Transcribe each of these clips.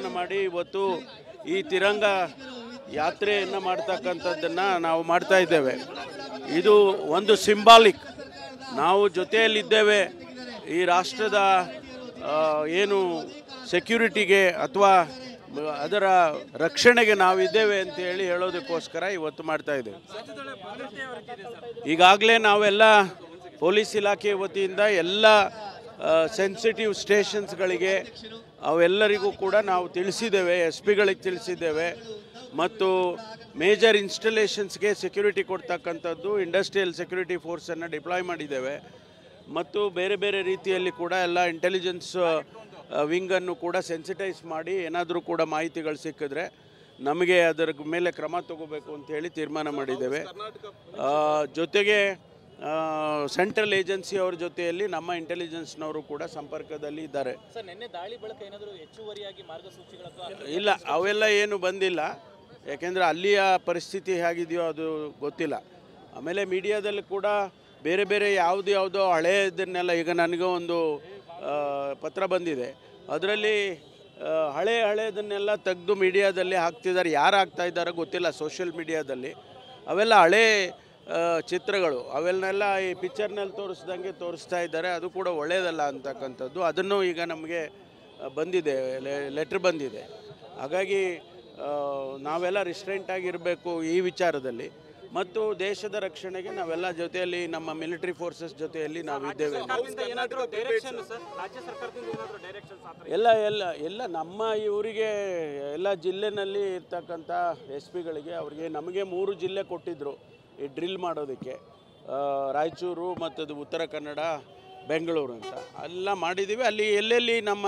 ತೀರ್ಮಾನ ಮಾಡಿ ಇವತ್ತು ಈ ತಿರಂಗ ಯಾತ್ರೆಯನ್ನು ಮಾಡ್ತಕ್ಕಂಥದ್ದನ್ನು ನಾವು ಮಾಡ್ತಾ ಇದ್ದೇವೆ. ಇದು ಒಂದು ಸಿಂಬಾಲಿಕ್. ನಾವು ಜೊತೆಯಲ್ಲಿದ್ದೇವೆ, ಈ ರಾಷ್ಟ್ರದ ಏನು ಸೆಕ್ಯೂರಿಟಿಗೆ ಅಥವಾ ಅದರ ರಕ್ಷಣೆಗೆ ನಾವಿದ್ದೇವೆ ಅಂತ ಹೇಳೋದಕ್ಕೋಸ್ಕರ ಇವತ್ತು ಮಾಡ್ತಾ ಇದ್ದೇವೆ. ಈಗಾಗಲೇ ನಾವೆಲ್ಲ ಪೊಲೀಸ್ ಇಲಾಖೆ ವತಿಯಿಂದ ಎಲ್ಲ ಸೆನ್ಸಿಟಿವ್ ಸ್ಟೇಷನ್ಸ್ಗಳಿಗೆ ಅವೆಲ್ಲರಿಗೂ ಕೂಡ ನಾವು ತಿಳಿಸಿದ್ದೇವೆ, ಎಸ್ ಪಿಗಳಿಗೆ ತಿಳಿಸಿದ್ದೇವೆ. ಮತ್ತು ಮೇಜರ್ ಇನ್ಸ್ಟಾಲೇಷನ್ಸ್ಗೆ ಸೆಕ್ಯೂರಿಟಿ ಕೊಡ್ತಕ್ಕಂಥದ್ದು ಇಂಡಸ್ಟ್ರಿಯಲ್ ಸೆಕ್ಯೂರಿಟಿ ಫೋರ್ಸನ್ನು ಡಿಪ್ಲಾಯ್ ಮಾಡಿದ್ದೇವೆ. ಮತ್ತು ಬೇರೆ ಬೇರೆ ರೀತಿಯಲ್ಲಿ ಕೂಡ ಎಲ್ಲ ಇಂಟೆಲಿಜೆನ್ಸ್ ವಿಂಗನ್ನು ಕೂಡ ಸೆನ್ಸಿಟೈಸ್ ಮಾಡಿ ಏನಾದರೂ ಕೂಡ ಮಾಹಿತಿಗಳು ಸಿಕ್ಕಿದ್ರೆ ನಮಗೆ ಅದರ ಮೇಲೆ ಕ್ರಮ ತಗೋಬೇಕು ಅಂತೇಳಿ ತೀರ್ಮಾನ ಮಾಡಿದ್ದೇವೆ. ಜೊತೆಗೆ ಸೆಂಟ್ರಲ್ ಏಜೆನ್ಸಿ ಅವ್ರ ಜೊತೆಯಲ್ಲಿ ನಮ್ಮ ಇಂಟೆಲಿಜೆನ್ಸ್ನವರು ಕೂಡ ಸಂಪರ್ಕದಲ್ಲಿ ಇದ್ದಾರೆ. ಇಲ್ಲ, ಅವೆಲ್ಲ ಏನು ಬಂದಿಲ್ಲ, ಯಾಕೆಂದರೆ ಅಲ್ಲಿಯ ಪರಿಸ್ಥಿತಿ ಹೇಗಿದೆಯೋ ಅದು ಗೊತ್ತಿಲ್ಲ. ಆಮೇಲೆ ಮೀಡಿಯಾದಲ್ಲಿ ಕೂಡ ಬೇರೆ ಬೇರೆ ಯಾವುದೋ ಹಳೆಯದನ್ನೆಲ್ಲ, ಈಗ ನನಗೆ ಒಂದು ಪತ್ರ ಬಂದಿದೆ, ಅದರಲ್ಲಿ ಹಳೆಯದನ್ನೆಲ್ಲ ತೆಗೆದು ಮೀಡಿಯಾದಲ್ಲಿ ಹಾಕ್ತಿದ್ದಾರೆ. ಯಾರು ಹಾಕ್ತಾ ಇದ್ದಾರೋ ಗೊತ್ತಿಲ್ಲ, ಸೋಷಿಯಲ್ ಮೀಡಿಯಾದಲ್ಲಿ. ಅವೆಲ್ಲ ಹಳೇ ಚಿತ್ರಗಳು, ಅವೆಲ್ಲನೆಲ್ಲ ಈ ಪಿಕ್ಚರ್ನಲ್ಲಿ ತೋರಿಸ್ದಂಗೆ ತೋರಿಸ್ತಾ ಇದ್ದಾರೆ. ಅದು ಕೂಡ ಒಳ್ಳೆಯದಲ್ಲ ಅಂತಕ್ಕಂಥದ್ದು. ಅದನ್ನು ಈಗ ನಮಗೆ ಬಂದಿದೆ, ಲೆಟ್ರ್ ಬಂದಿದೆ. ಹಾಗಾಗಿ ನಾವೆಲ್ಲ ರಿಸ್ಟ್ರೆಂಟಾಗಿರಬೇಕು ಈ ವಿಚಾರದಲ್ಲಿ. ಮತ್ತು ದೇಶದ ರಕ್ಷಣೆಗೆ ನಾವೆಲ್ಲ ಜೊತೆಯಲ್ಲಿ ನಮ್ಮ ಮಿಲಿಟರಿ ಫೋರ್ಸಸ್ ಜೊತೆಯಲ್ಲಿ ನಾವಿದ್ದೇವೆ. ಎಲ್ಲ ನಮ್ಮ ಇವರಿಗೆ ಎಲ್ಲ ಜಿಲ್ಲೆನಲ್ಲಿ ಇರ್ತಕ್ಕಂಥ ಎಸ್ ಪಿಗಳಿಗೆ ಅವರಿಗೆ ನಮಗೆ 3 ಜಿಲ್ಲೆ ಕೊಟ್ಟಿದ್ದರು ಈ ಡ್ರಿಲ್ ಮಾಡೋದಕ್ಕೆ, ರಾಯಚೂರು ಮತ್ತು ಉತ್ತರ ಕನ್ನಡ, ಬೆಂಗಳೂರು ಅಂತ ಎಲ್ಲ ಮಾಡಿದ್ದೀವಿ. ಅಲ್ಲಿ ಎಲ್ಲೆಲ್ಲಿ ನಮ್ಮ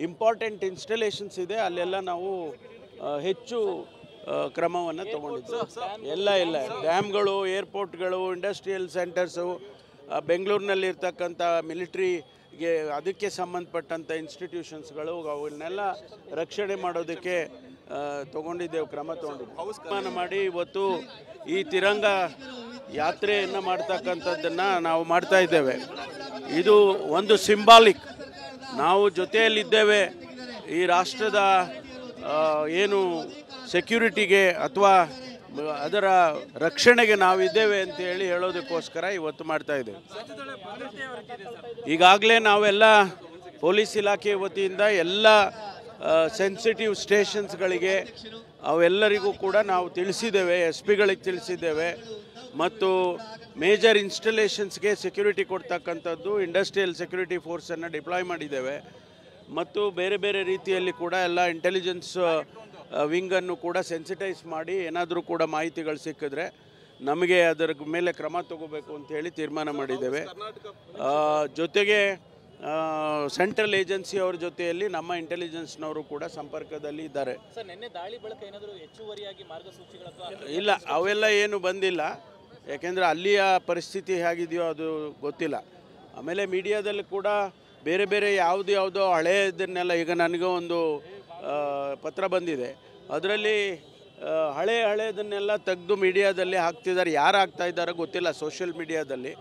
ಇಂಪಾರ್ಟೆಂಟ್ ಇನ್ಸ್ಟಾಲೇಷನ್ಸ್ ಇದೆ ಅಲ್ಲೆಲ್ಲ ನಾವು ಹೆಚ್ಚು ಕ್ರಮವನ್ನು ತಗೊಂಡಿದ್ದೀವಿ. ಎಲ್ಲ ಡ್ಯಾಮ್ಗಳು, ಏರ್ಪೋರ್ಟ್ಗಳು, ಇಂಡಸ್ಟ್ರಿಯಲ್ ಸೆಂಟರ್ಸು, ಬೆಂಗಳೂರಿನಲ್ಲಿರ್ತಕ್ಕಂಥ ಮಿಲಿಟ್ರಿಗೆ ಅದಕ್ಕೆ ಸಂಬಂಧಪಟ್ಟಂಥ ಇನ್ಸ್ಟಿಟ್ಯೂಷನ್ಸ್ಗಳು, ಅವನ್ನೆಲ್ಲ ರಕ್ಷಣೆ ಮಾಡೋದಕ್ಕೆ ತಗೊಂಡಿದ್ದೇವೆ, ಕ್ರಮ ತಗೊಂಡಿದ್ದೇವೆ. ತೀರ್ಮಾನ ಮಾಡಿ ಇವತ್ತು ಈ ತಿರಂಗ ಯಾತ್ರೆಯನ್ನು ಮಾಡ್ತಕ್ಕಂಥದ್ದನ್ನು ನಾವು ಮಾಡ್ತಾ ಇದ್ದೇವೆ. ಇದು ಒಂದು ಸಿಂಬಾಲಿಕ್. ನಾವು ಜೊತೆಯಲ್ಲಿದ್ದೇವೆ, ಈ ರಾಷ್ಟ್ರದ ಏನು ಸೆಕ್ಯೂರಿಟಿಗೆ ಅಥವಾ ಅದರ ರಕ್ಷಣೆಗೆ ನಾವಿದ್ದೇವೆ ಅಂತ ಹೇಳೋದಕ್ಕೋಸ್ಕರ ಇವತ್ತು ಮಾಡ್ತಾ ಇದ್ದೇವೆ. ಈಗಾಗಲೇ ನಾವೆಲ್ಲ ಪೊಲೀಸ್ ಇಲಾಖೆ ವತಿಯಿಂದ ಎಲ್ಲ ಸೆನ್ಸಿಟಿವ್ ಸ್ಟೇಷನ್ಸ್ಗಳಿಗೆ ಅವೆಲ್ಲರಿಗೂ ಕೂಡ ನಾವು ತಿಳಿಸಿದ್ದೇವೆ, ಎಸ್ ಪಿಗಳಿಗೆ ತಿಳಿಸಿದ್ದೇವೆ. ಮತ್ತು ಮೇಜರ್ ಇನ್ಸ್ಟಾಲೇಷನ್ಸ್ಗೆ ಸೆಕ್ಯೂರಿಟಿ ಕೊಡ್ತಕ್ಕಂಥದ್ದು ಇಂಡಸ್ಟ್ರಿಯಲ್ ಸೆಕ್ಯೂರಿಟಿ ಫೋರ್ಸನ್ನು ಡಿಪ್ಲಾಯ್ ಮಾಡಿದ್ದೇವೆ. ಮತ್ತು ಬೇರೆ ಬೇರೆ ರೀತಿಯಲ್ಲಿ ಕೂಡ ಎಲ್ಲ ಇಂಟೆಲಿಜೆನ್ಸ್ ವಿಂಗನ್ನು ಕೂಡ ಸೆನ್ಸಿಟೈಸ್ ಮಾಡಿ ಏನಾದರೂ ಕೂಡ ಮಾಹಿತಿಗಳು ಸಿಕ್ಕಿದ್ರೆ ನಮಗೆ ಅದರ ಮೇಲೆ ಕ್ರಮ ತಗೋಬೇಕು ಅಂತೇಳಿ ತೀರ್ಮಾನ ಮಾಡಿದ್ದೇವೆ. ಜೊತೆಗೆ ಸೆಂಟ್ರಲ್ ಏಜೆನ್ಸಿ ಅವ್ರ ಜೊತೆಯಲ್ಲಿ ನಮ್ಮ ಇಂಟೆಲಿಜೆನ್ಸ್ನವರು ಕೂಡ ಸಂಪರ್ಕದಲ್ಲಿ ಇದ್ದಾರೆ. ಇಲ್ಲ, ಅವೆಲ್ಲ ಏನು ಬಂದಿಲ್ಲ, ಯಾಕೆಂದರೆ ಅಲ್ಲಿಯ ಪರಿಸ್ಥಿತಿ ಹೇಗಿದೆಯೋ ಅದು ಗೊತ್ತಿಲ್ಲ. ಆಮೇಲೆ ಮೀಡಿಯಾದಲ್ಲಿ ಕೂಡ ಬೇರೆ ಬೇರೆ ಯಾವುದೋ ಹಳೆಯದನ್ನೆಲ್ಲ, ಈಗ ನನಗೆ ಒಂದು ಪತ್ರ ಬಂದಿದೆ, ಅದರಲ್ಲಿ ಹಳೆಯದನ್ನೆಲ್ಲ ತೆಗೆದು ಮೀಡಿಯಾದಲ್ಲಿ ಹಾಕ್ತಿದ್ದಾರೆ. ಯಾರು ಹಾಕ್ತಾ ಇದ್ದಾರೋ ಗೊತ್ತಿಲ್ಲ, ಸೋಷಿಯಲ್ ಮೀಡಿಯಾದಲ್ಲಿ.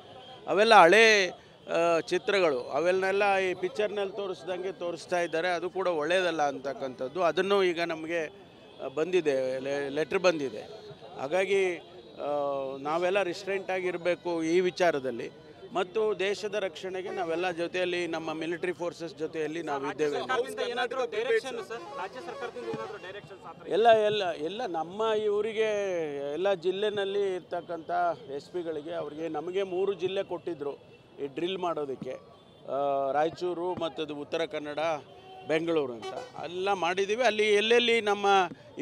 ಅವೆಲ್ಲ ಹಳೇ ಚಿತ್ರಗಳು, ಅವೆಲ್ಲನೆಲ್ಲ ಈ ಪಿಕ್ಚರ್ನಲ್ಲಿ ತೋರಿಸ್ದಂಗೆ ತೋರಿಸ್ತಾ ಇದ್ದಾರೆ. ಅದು ಕೂಡ ಒಳ್ಳೆಯದಲ್ಲ ಅಂತಕ್ಕಂಥದ್ದು. ಅದನ್ನು ಈಗ ನಮಗೆ ಬಂದಿದೆ, ಲೆಟ್ರ್ ಬಂದಿದೆ. ಹಾಗಾಗಿ ನಾವೆಲ್ಲ ರಿಸ್ಟ್ರೆಂಟಾಗಿರಬೇಕು ಈ ವಿಚಾರದಲ್ಲಿ. ಮತ್ತು ದೇಶದ ರಕ್ಷಣೆಗೆ ನಾವೆಲ್ಲ ಜೊತೆಯಲ್ಲಿ ನಮ್ಮ ಮಿಲಿಟರಿ ಫೋರ್ಸಸ್ ಜೊತೆಯಲ್ಲಿ ನಾವಿದ್ದೇವೆ. ಎಲ್ಲ ನಮ್ಮ ಇವರಿಗೆ ಎಲ್ಲ ಜಿಲ್ಲೆನಲ್ಲಿ ಇರ್ತಕ್ಕಂಥ ಎಸ್ ಪಿಗಳಿಗೆ ಅವರಿಗೆ ನಮಗೆ 3 ಜಿಲ್ಲೆ ಕೊಟ್ಟಿದ್ದರು ಈ ಡ್ರಿಲ್ ಮಾಡೋದಕ್ಕೆ, ರಾಯಚೂರು ಮತ್ತು ಉತ್ತರ ಕನ್ನಡ, ಬೆಂಗಳೂರು ಅಂತ ಎಲ್ಲ ಮಾಡಿದ್ದೀವಿ. ಅಲ್ಲಿ ಎಲ್ಲೆಲ್ಲಿ ನಮ್ಮ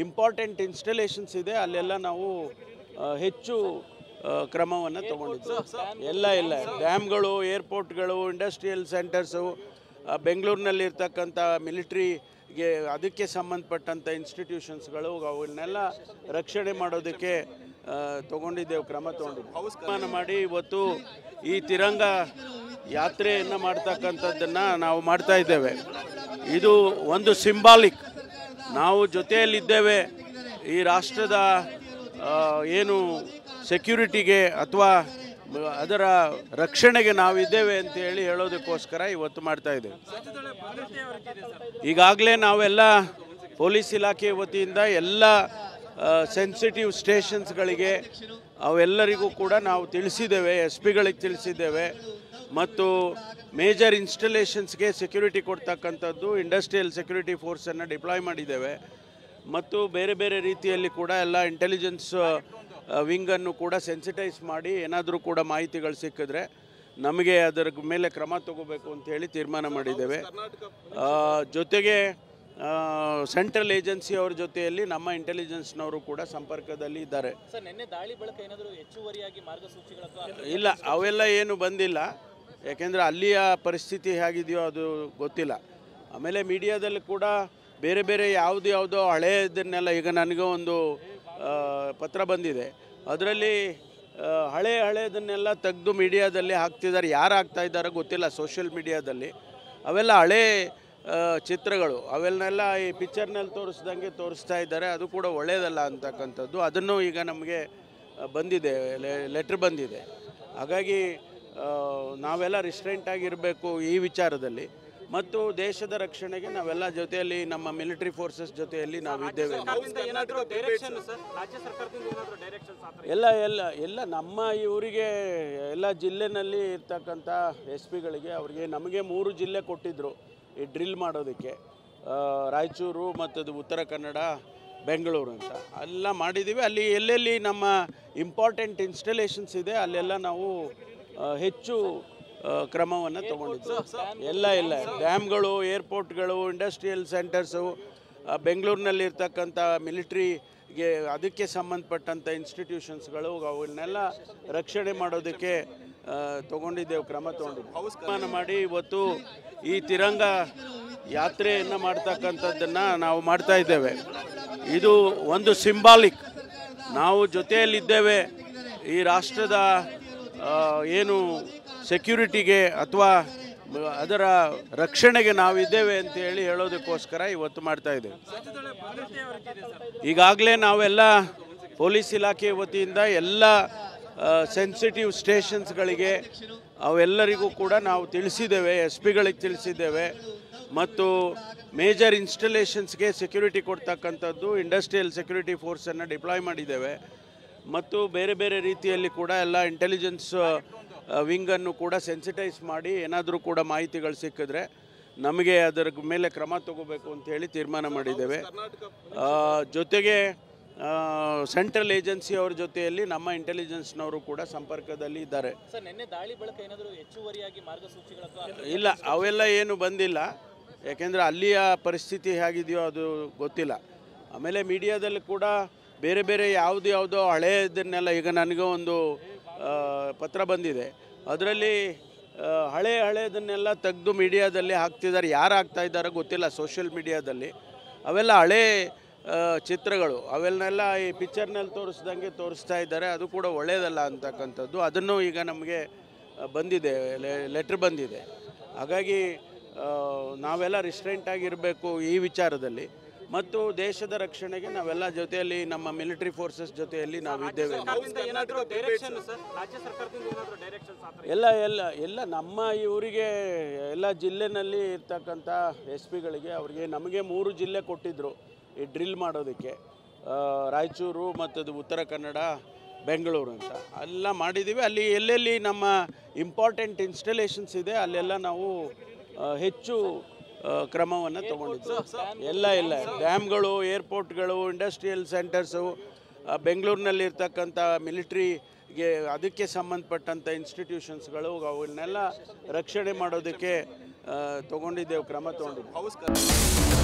ಇಂಪಾರ್ಟೆಂಟ್ ಇನ್ಸ್ಟಾಲೇಷನ್ಸ್ ಇದೆ ಅಲ್ಲೆಲ್ಲ ನಾವು ಹೆಚ್ಚು ಕ್ರಮವನ್ನು ತಗೊಂಡಿದ್ದೀವಿ. ಎಲ್ಲ ಡ್ಯಾಮ್ಗಳು, ಏರ್ಪೋರ್ಟ್ಗಳು, ಇಂಡಸ್ಟ್ರಿಯಲ್ ಸೆಂಟರ್ಸು, ಬೆಂಗಳೂರಿನಲ್ಲಿರ್ತಕ್ಕಂಥ ಮಿಲಿಟ್ರಿಗೆ ಅದಕ್ಕೆ ಸಂಬಂಧಪಟ್ಟಂಥ ಇನ್ಸ್ಟಿಟ್ಯೂಷನ್ಸ್ಗಳು, ಅವನ್ನೆಲ್ಲ ರಕ್ಷಣೆ ಮಾಡೋದಕ್ಕೆ ತಗೊಂಡಿದ್ದೇವೆ, ಕ್ರಮ ತಗೊಂಡಿದ್ದೇವೆ. ತೀರ್ಮಾನ ಮಾಡಿ ಇವತ್ತು ಈ ತಿರಂಗ ಯಾತ್ರೆಯನ್ನು ಮಾಡ್ತಕ್ಕಂಥದ್ದನ್ನು ನಾವು ಮಾಡ್ತಾ ಇದ್ದೇವೆ. ಇದು ಒಂದು ಸಿಂಬಾಲಿಕ್. ನಾವು ಜೊತೆಯಲ್ಲಿದ್ದೇವೆ, ಈ ರಾಷ್ಟ್ರದ ಏನು ಸೆಕ್ಯೂರಿಟಿಗೆ ಅಥವಾ ಅದರ ರಕ್ಷಣೆಗೆ ನಾವಿದ್ದೇವೆ ಅಂತ ಹೇಳೋದಕ್ಕೋಸ್ಕರ ಇವತ್ತು ಮಾಡ್ತಾ ಇದ್ದೇವೆ. ಈಗಾಗಲೇ ನಾವೆಲ್ಲ ಪೊಲೀಸ್ ಇಲಾಖೆ ವತಿಯಿಂದ ಎಲ್ಲ ಸೆನ್ಸಿಟಿವ್ ಸ್ಟೇಷನ್ಸ್ಗಳಿಗೆ ಅವೆಲ್ಲರಿಗೂ ಕೂಡ ನಾವು ತಿಳಿಸಿದ್ದೇವೆ, ಎಸ್ ಪಿಗಳಿಗೆ ತಿಳಿಸಿದ್ದೇವೆ. ಮತ್ತು ಮೇಜರ್ ಇನ್ಸ್ಟಾಲೇಷನ್ಸ್ಗೆ ಸೆಕ್ಯೂರಿಟಿ ಕೊಡ್ತಕ್ಕಂಥದ್ದು ಇಂಡಸ್ಟ್ರಿಯಲ್ ಸೆಕ್ಯೂರಿಟಿ ಫೋರ್ಸನ್ನು ಡಿಪ್ಲಾಯ್ ಮಾಡಿದ್ದೇವೆ. ಮತ್ತು ಬೇರೆ ಬೇರೆ ರೀತಿಯಲ್ಲಿ ಕೂಡ ಎಲ್ಲ ಇಂಟೆಲಿಜೆನ್ಸ್ ವಿಂಗನ್ನು ಕೂಡ ಸೆನ್ಸಿಟೈಸ್ ಮಾಡಿ ಏನಾದರೂ ಕೂಡ ಮಾಹಿತಿಗಳು ಸಿಕ್ಕಿದ್ರೆ ನಮಗೆ ಅದರ ಮೇಲೆ ಕ್ರಮ ತಗೋಬೇಕು ಅಂತೇಳಿ ತೀರ್ಮಾನ ಮಾಡಿದ್ದೇವೆ. ಜೊತೆಗೆ ಸೆಂಟ್ರಲ್ ಏಜೆನ್ಸಿ ಅವ್ರ ಜೊತೆಯಲ್ಲಿ ನಮ್ಮ ಇಂಟೆಲಿಜೆನ್ಸ್ನವರು ಕೂಡ ಸಂಪರ್ಕದಲ್ಲಿ ಇದ್ದಾರೆ. ಇಲ್ಲ, ಅವೆಲ್ಲ ಏನು ಬಂದಿಲ್ಲ. ಯಾಕೆಂದರೆ ಅಲ್ಲಿಯ ಪರಿಸ್ಥಿತಿ ಹೇಗಿದೆಯೋ ಅದು ಗೊತ್ತಿಲ್ಲ. ಆಮೇಲೆ ಮೀಡಿಯಾದಲ್ಲಿ ಕೂಡ ಬೇರೆ ಬೇರೆ ಯಾವುದೋ ಹಳೆಯದನ್ನೆಲ್ಲ, ಈಗ ನನಗೆ ಒಂದು ಪತ್ರ ಬಂದಿದೆ, ಅದರಲ್ಲಿ ಹಳೆಯದನ್ನೆಲ್ಲ ತೆಗೆದು ಮೀಡಿಯಾದಲ್ಲಿ ಹಾಕ್ತಿದ್ದಾರೆ. ಯಾರು ಹಾಕ್ತಾ ಇದ್ದಾರೋ ಗೊತ್ತಿಲ್ಲ. ಸೋಷಿಯಲ್ ಮೀಡಿಯಾದಲ್ಲಿ ಅವೆಲ್ಲ ಹಳೆ ಚಿತ್ರಗಳು, ಅವೆಲ್ಲನೆಲ್ಲ ಈ ಪಿಕ್ಚರ್ನಲ್ಲಿ ತೋರಿಸ್ದಂಗೆ ತೋರಿಸ್ತಾ ಇದ್ದಾರೆ. ಅದು ಕೂಡ ಒಳ್ಳೆಯದಲ್ಲ ಅಂತಕ್ಕಂಥದ್ದು. ಅದನ್ನು ಈಗ ನಮಗೆ ಬಂದಿದೆ, ಲೆಟ್ರ್ ಬಂದಿದೆ. ಹಾಗಾಗಿ ನಾವೆಲ್ಲ ರಿಸ್ಟ್ರೆಂಟಾಗಿರಬೇಕು ಈ ವಿಚಾರದಲ್ಲಿ. ಮತ್ತು ದೇಶದ ರಕ್ಷಣೆಗೆ ನಾವೆಲ್ಲ ಜೊತೆಯಲ್ಲಿ ನಮ್ಮ ಮಿಲಿಟರಿ ಫೋರ್ಸಸ್ ಜೊತೆಯಲ್ಲಿ ನಾವಿದ್ದೇವೆ. ಎಲ್ಲ ನಮ್ಮ ಇವರಿಗೆ ಎಲ್ಲ ಜಿಲ್ಲೆನಲ್ಲಿ ಇರ್ತಕ್ಕಂಥ ಎಸ್ ಪಿಗಳಿಗೆ ಅವರಿಗೆ ನಮಗೆ 3 ಜಿಲ್ಲೆ ಕೊಟ್ಟಿದ್ದರು ಈ ಡ್ರಿಲ್ ಮಾಡೋದಕ್ಕೆ, ರಾಯಚೂರು ಮತ್ತು ಉತ್ತರ ಕನ್ನಡ, ಬೆಂಗಳೂರು ಅಂತ ಎಲ್ಲ ಮಾಡಿದ್ದೀವಿ. ಅಲ್ಲಿ ಎಲ್ಲೆಲ್ಲಿ ನಮ್ಮ ಇಂಪಾರ್ಟೆಂಟ್ ಇನ್ಸ್ಟಾಲೇಷನ್ಸ್ ಇದೆ ಅಲ್ಲೆಲ್ಲ ನಾವು ಹೆಚ್ಚು ಕ್ರಮವನ್ನು ತಗೊಂಡಿದ್ದೀವಿ. ಎಲ್ಲ ಡ್ಯಾಮ್ಗಳು, ಏರ್ಪೋರ್ಟ್ಗಳು, ಇಂಡಸ್ಟ್ರಿಯಲ್ ಸೆಂಟರ್ಸು, ಬೆಂಗಳೂರಿನಲ್ಲಿರ್ತಕ್ಕಂಥ ಮಿಲಿಟ್ರಿಗೆ ಅದಕ್ಕೆ ಸಂಬಂಧಪಟ್ಟಂಥ ಇನ್ಸ್ಟಿಟ್ಯೂಷನ್ಸ್ಗಳು, ಅವನ್ನೆಲ್ಲ ರಕ್ಷಣೆ ಮಾಡೋದಕ್ಕೆ ತಗೊಂಡಿದ್ದೇವೆ, ಕ್ರಮ ತಗೊಂಡಿದ್ದೇವೆ. ಮಾಡಿ ಇವತ್ತು ಈ ತಿರಂಗ ಯಾತ್ರೆಯನ್ನು ಮಾಡ್ತಕ್ಕಂಥದ್ದನ್ನು ನಾವು ಮಾಡ್ತಾ ಇದ್ದೇವೆ. ಇದು ಒಂದು ಸಿಂಬಾಲಿಕ್. ನಾವು ಜೊತೆಯಲ್ಲಿದ್ದೇವೆ, ಈ ರಾಷ್ಟ್ರದ ಏನು ಸೆಕ್ಯೂರಿಟಿಗೆ ಅಥವಾ ಅದರ ರಕ್ಷಣೆಗೆ ನಾವಿದ್ದೇವೆ ಅಂತೇಳಿ ಹೇಳೋದಕ್ಕೋಸ್ಕರ ಇವತ್ತು ಮಾಡ್ತಾ ಇದ್ದೇವೆ. ಈಗಾಗಲೇ ನಾವೆಲ್ಲ ಪೊಲೀಸ್ ಇಲಾಖೆ ವತಿಯಿಂದ ಎಲ್ಲ ಸೆನ್ಸಿಟಿವ್ ಸ್ಟೇಷನ್ಸ್ಗಳಿಗೆ ಅವೆಲ್ಲರಿಗೂ ಕೂಡ ನಾವು ತಿಳಿಸಿದ್ದೇವೆ, ಎಸ್ ಪಿಗಳಿಗೆ ತಿಳಿಸಿದ್ದೇವೆ. ಮತ್ತು ಮೇಜರ್ ಇನ್ಸ್ಟಾಲೇಷನ್ಸ್ಗೆ ಸೆಕ್ಯೂರಿಟಿ ಕೊಡ್ತಕ್ಕಂಥದ್ದು ಇಂಡಸ್ಟ್ರಿಯಲ್ ಸೆಕ್ಯೂರಿಟಿ ಫೋರ್ಸನ್ನು ಡಿಪ್ಲಾಯ್ ಮಾಡಿದ್ದೇವೆ. ಮತ್ತು ಬೇರೆ ಬೇರೆ ರೀತಿಯಲ್ಲಿ ಕೂಡ ಎಲ್ಲ ಇಂಟೆಲಿಜೆನ್ಸ್ ವಿಂಗನ್ನು ಕೂಡ ಸೆನ್ಸಿಟೈಸ್ ಮಾಡಿ ಏನಾದರೂ ಕೂಡ ಮಾಹಿತಿಗಳು ಸಿಕ್ಕಿದ್ರೆ ನಮಗೆ ಅದರ ಮೇಲೆ ಕ್ರಮ ತಗೋಬೇಕು ಅಂತೇಳಿ ತೀರ್ಮಾನ ಮಾಡಿದ್ದೇವೆ. ಜೊತೆಗೆ ಸೆಂಟ್ರಲ್ ಏಜೆನ್ಸಿ ಅವ್ರ ಜೊತೆಯಲ್ಲಿ ನಮ್ಮ ಇಂಟೆಲಿಜೆನ್ಸ್ನವರು ಕೂಡ ಸಂಪರ್ಕದಲ್ಲಿ ಇದ್ದಾರೆ. ಇಲ್ಲ, ಅವೆಲ್ಲ ಏನು ಬಂದಿಲ್ಲ. ಯಾಕೆಂದರೆ ಅಲ್ಲಿಯ ಪರಿಸ್ಥಿತಿ ಹೇಗಿದೆಯೋ ಅದು ಗೊತ್ತಿಲ್ಲ. ಆಮೇಲೆ ಮೀಡಿಯಾದಲ್ಲಿ ಕೂಡ ಬೇರೆ ಬೇರೆ ಯಾವುದೋ ಹಳೆಯದನ್ನೆಲ್ಲ, ಈಗ ನನಗೆ ಒಂದು ಪತ್ರ ಬಂದಿದೆ, ಅದರಲ್ಲಿ ಹಳೆಯದನ್ನೆಲ್ಲ ತೆಗೆದು ಮೀಡಿಯಾದಲ್ಲಿ ಹಾಕ್ತಿದ್ದಾರೆ. ಯಾರು ಹಾಕ್ತಾ ಇದ್ದಾರೋ ಗೊತ್ತಿಲ್ಲ. ಸೋಷಿಯಲ್ ಮೀಡಿಯಾದಲ್ಲಿ ಅವೆಲ್ಲ ಹಳೆ ಚಿತ್ರಗಳು, ಅವೆಲ್ಲನೆಲ್ಲ ಈ ಪಿಕ್ಚರ್ನಲ್ಲಿ ತೋರಿಸ್ದಂಗೆ ತೋರಿಸ್ತಾ ಇದ್ದಾರೆ. ಅದು ಕೂಡ ಒಳ್ಳೆಯದಲ್ಲ ಅಂತಕ್ಕಂಥದ್ದು. ಅದನ್ನು ಈಗ ನಮಗೆ ಬಂದಿದೆ, ಲೆಟ್ರ್ ಬಂದಿದೆ. ಹಾಗಾಗಿ ನಾವೆಲ್ಲ ರಿಸ್ಟ್ರೆಂಟಾಗಿರಬೇಕು ಈ ವಿಚಾರದಲ್ಲಿ. ಮತ್ತು ದೇಶದ ರಕ್ಷಣೆಗೆ ನಾವೆಲ್ಲ ಜೊತೆಯಲ್ಲಿ ನಮ್ಮ ಮಿಲಿಟರಿ ಫೋರ್ಸಸ್ ಜೊತೆಯಲ್ಲಿ ನಾವಿದ್ದೇವೆ. ಎಲ್ಲ ನಮ್ಮ ಇವರಿಗೆ ಎಲ್ಲ ಜಿಲ್ಲೆನಲ್ಲಿ ಇರ್ತಕ್ಕಂಥ ಎಸ್ ಪಿಗಳಿಗೆ ಅವರಿಗೆ ನಮಗೆ 3 ಜಿಲ್ಲೆ ಕೊಟ್ಟಿದ್ದರು ಈ ಡ್ರಿಲ್ ಮಾಡೋದಕ್ಕೆ, ರಾಯಚೂರು ಮತ್ತು ಉತ್ತರ ಕನ್ನಡ, ಬೆಂಗಳೂರು ಅಂತ ಎಲ್ಲ ಮಾಡಿದ್ದೀವಿ. ಅಲ್ಲಿ ಎಲ್ಲೆಲ್ಲಿ ನಮ್ಮ ಇಂಪಾರ್ಟೆಂಟ್ ಇನ್ಸ್ಟಾಲೇಷನ್ಸ್ ಇದೆ ಅಲ್ಲೆಲ್ಲ ನಾವು ಹೆಚ್ಚು ಕ್ರಮವನ್ನು ತಗೊಂಡಿದ್ದೀವಿ. ಎಲ್ಲ ಡ್ಯಾಮ್ಗಳು, ಏರ್ಪೋರ್ಟ್ಗಳು, ಇಂಡಸ್ಟ್ರಿಯಲ್ ಸೆಂಟರ್ಸು, ಬೆಂಗಳೂರಿನಲ್ಲಿರ್ತಕ್ಕಂಥ ಮಿಲಿಟ್ರಿಗೆ ಅದಕ್ಕೆ ಸಂಬಂಧಪಟ್ಟಂಥ ಇನ್ಸ್ಟಿಟ್ಯೂಷನ್ಸ್ಗಳು, ಅವನ್ನೆಲ್ಲ ರಕ್ಷಣೆ ಮಾಡೋದಕ್ಕೆ ತಗೊಂಡಿದ್ದೇವೆ, ಕ್ರಮ ತಗೊಂಡಿದ್ದೇವೆ.